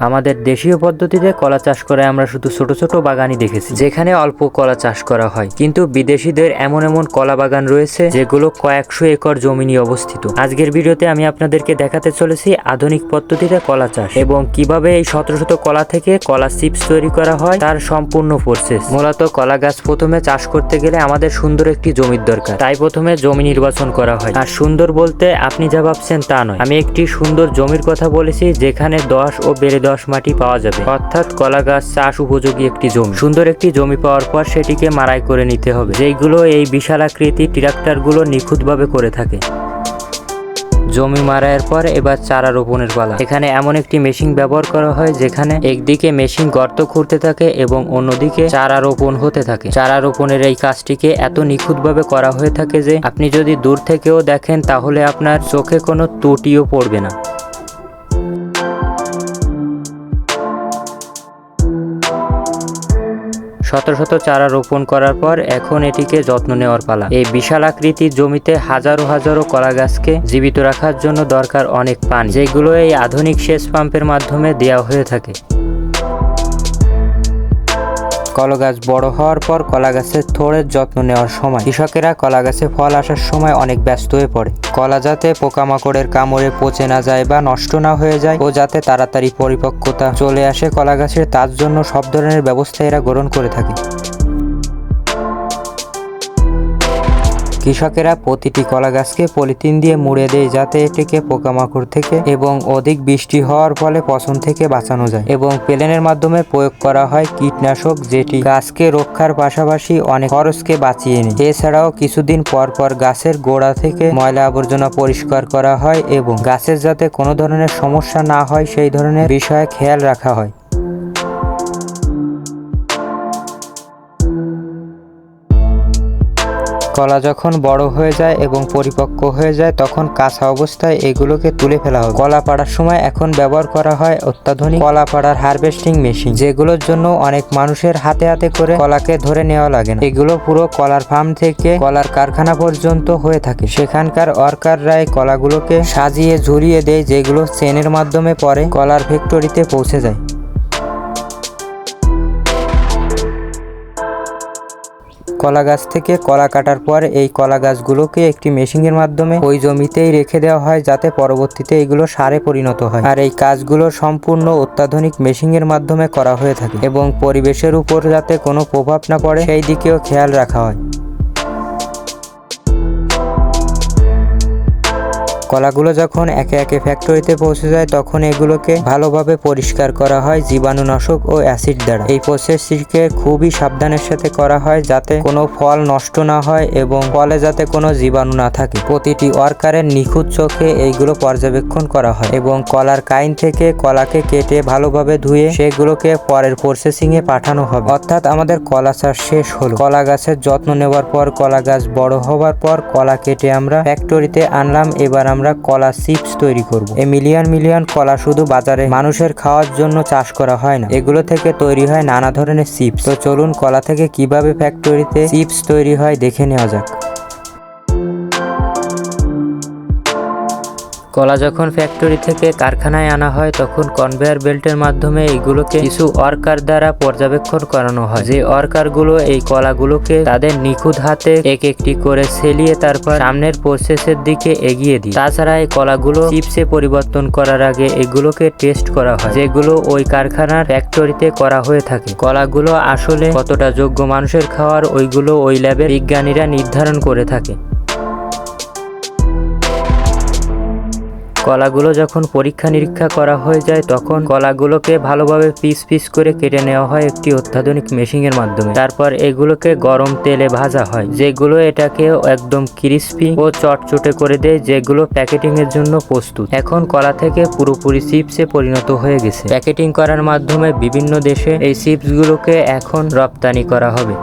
আমাদের দেশীয় পদ্ধতিতে কলা চাষ করে আমরা শুধু ছোট ছোট বাগানই দেখেছি, যেখানে অল্প কলা চাষ করা হয়। কিন্তু বিদেশিদের এমন এমন কলা বাগান রয়েছে যেগুলো কয়েকশো একর জমি নিয়ে অবস্থিত। আজকের ভিডিওতে আমি আপনাদেরকে দেখাতে চলেছি আধুনিক পদ্ধতিতে কলা চাষ এবং কিভাবে এই শত শত কলা থেকে কলা চিপস তৈরি করা হয় তার সম্পূর্ণ প্রসেস। মূলত কলা গাছ প্রথমে চাষ করতে গেলে আমাদের সুন্দর একটি জমির দরকার, তাই প্রথমে জমি নির্বাচন করা হয়। আর সুন্দর বলতে আপনি যা ভাবছেন তা নয়, আমি একটি সুন্দর জমির কথা বলেছি যেখানে 10 ও বেড়ে 10 মাটি পাওয়া যাবে, অর্থাৎ কলা গাছ চাষ উপযোগী একটি জমি। সুন্দর একটি জমি পাওয়ার পর সেটিকে মাড়াই করে নিতে হবে, যেইগুলো এই বিশাল আকৃতি ট্রাক্টরগুলো নিখুঁতভাবে করে থাকে। জমি মারাইয়ের পর এবার চারা রোপণের পালা। এখানে এমন একটি মেশিন ব্যবহার করা হয় যেখানে একদিকে মেশিন গর্ত খুঁড়তে থাকে এবং অন্যদিকে চারা রোপণ হতে থাকে। চারা রোপণের এই কাজটিকে এত নিখুঁতভাবে করা হয়ে থাকে যে আপনি যদি দূর থেকেও দেখেন তাহলে আপনার চোখে কোনো ত্রুটিও পড়বে না। শত শত চারা রোপণ করার পর এখন এটিকে যত্ন নেওয়ার পালা। এই বিশাল আকৃতির জমিতে হাজারো হাজারো কলা গাছকে জীবিত রাখার জন্য দরকার অনেক পানি, যেগুলো এই আধুনিক সেচ পাম্পের মাধ্যমে দেওয়া হয়ে থাকে। কলা গাছ বড় হওয়ার পর কলা গাছের থোড়ের যত্ন নেওয়ার সময় কৃষকেরা কলা গাছে ফল আসার সময় অনেক ব্যস্ত হয়ে পড়ে। কলা যাতে পোকামাকড়ের কামড়ে পচে না যায় বা নষ্ট না হয়ে যায় ও যাতে তাড়াতাড়ি পরিপক্কতা চলে আসে কলা গাছের, তার জন্য সব ধরনের ব্যবস্থা এরা গ্রহণ করে থাকে। কৃষকেরা প্রতিটি কলা গাছকে পলিথিন দিয়ে মুড়ে দেয় যাতে এটিকে পোকামাকড় থেকে এবং অধিক বৃষ্টি হওয়ার ফলে পচন থেকে বাঁচানো যায়। এবং প্লেনের মাধ্যমে প্রয়োগ করা হয় কীটনাশক, যেটি গাছকে রক্ষার পাশাপাশি অনেক খরচকে বাঁচিয়ে নেয়। এছাড়াও কিছুদিন পর পর গাছের গোড়া থেকে ময়লা আবর্জনা পরিষ্কার করা হয় এবং গাছের যাতে কোনো ধরনের সমস্যা না হয় সেই ধরনের বিষয়ে খেয়াল রাখা হয়। কলা যখন বড় হয়ে যায় এবং পরিপক্ক হয়ে যায় তখন কাঁচা অবস্থায় এগুলোকে তুলে ফেলা হবে। কলা পাড়ার সময় এখন ব্যবহার করা হয় অত্যাধুনিক কলা পাড়ার হারভেস্টিং মেশিন, যেগুলোর জন্য অনেক মানুষের হাতে হাতে করে কলাকে ধরে নেওয়া লাগে না। এগুলো পুরো কলার ফার্ম থেকে কলার কারখানা পর্যন্ত হয়ে থাকে। সেখানকার ওয়ার্কাররা এই কলাগুলোকে সাজিয়ে ঝুলিয়ে দেয়, যেগুলো চেনের মাধ্যমে পরে কলার ফ্যাক্টরিতে পৌঁছে যায়। কলা গাছ থেকে কলা কাটার পর এই কলা গাছগুলোকে একটি মেশিনের মাধ্যমে ওই জমিতেই রেখে দেওয়া হয় যাতে পরবর্তীতে এগুলো সারে পরিণত হয়। আর এই কাজগুলো সম্পূর্ণ অত্যাধুনিক মেশিনের মাধ্যমে করা হয়ে থাকে এবং পরিবেশের উপর যাতে কোনো প্রভাব না পড়ে সেই দিকেও খেয়াল রাখা হয়। কলাগুলো যখন একে একে ফ্যাক্টরিতে পৌঁছে যায় তখন এগুলোকে ভালোভাবে পরিষ্কার করা হয় জীবাণুনাশক ও অ্যাসিড দ্বারা। এই প্রসেসটিকে খুবই সাবধানের সাথে করা হয় যাতে কোনো ফল নষ্ট না হয় এবং ফলে যাতে কোনো জীবাণু না থাকে। প্রতিটি ওয়ার্কারের নিখুঁত চোখে এইগুলো পর্যবেক্ষণ করা হয় এবং কলার কাইন থেকে কলাকে কেটে ভালোভাবে ধুয়ে সেগুলোকে পরের প্রসেসিংয়ে পাঠানো হবে। অর্থাৎ আমাদের কলা চাষ শেষ হলো। কলা গাছের যত্ন নেওয়ার পর কলা গাছ বড় হওয়ার পর কলা কেটে আমরা ফ্যাক্টরিতে আনলাম। এবার আমরা কলা চিপস তৈরি করব। এই মিলিয়ন মিলিয়ন কলা শুধু বাজারে মানুষের খাওয়ার জন্য চাষ করা হয় না, এগুলো থেকে তৈরি হয় নানা ধরনের চিপস। তো চলুন কলা থেকে কিভাবে ফ্যাক্টরিতে চিপস তৈরি হয় দেখে নেওয়া যাক। কলা যখন ফ্যাক্টরি থেকে কারখানায় আনা হয় তখন কনভেয়ার বেল্টের মাধ্যমে এইগুলোকে কিছু ওয়ার্কার দ্বারা পর্যবেক্ষণ করানো হয়, যে ওয়ার্কারগুলো এই কলাগুলোকে তাদের নিখুঁত হাতে এক একটি করে ছেলিয়ে তারপর সামনের প্রসেসের দিকে এগিয়ে দিই। তাছাড়া এই কলাগুলো চিপসে পরিবর্তন করার আগে এগুলোকে টেস্ট করা হয়, যেগুলো ওই কারখানার ফ্যাক্টরিতে করা হয়ে থাকে। কলাগুলো আসলে কতটা যোগ্য মানুষের খাওয়ার ওইগুলো ওই ল্যাবে বিজ্ঞানীরা নির্ধারণ করে থাকে। কলাগুলো যখন পরীক্ষা নিরীক্ষা করা হয়ে যায় তখন কলাগুলোকে ভালোভাবে পিস পিস করে কেটে নেওয়া হয় একটি অত্যাধুনিক মেশিনের মাধ্যমে। তারপর এগুলোকে গরম তেলে ভাজা হয়, যেগুলো এটাকে একদম ক্রিস্পি ও চটচটে করে দেয়, যেগুলো প্যাকেটিং এর জন্য প্রস্তুত। এখন কলা থেকে পুরোপুরি চিপসে পরিণত হয়ে গেছে। প্যাকেটিং করার মাধ্যমে বিভিন্ন দেশে এই চিপসগুলোকে এখন রপ্তানি করা হবে।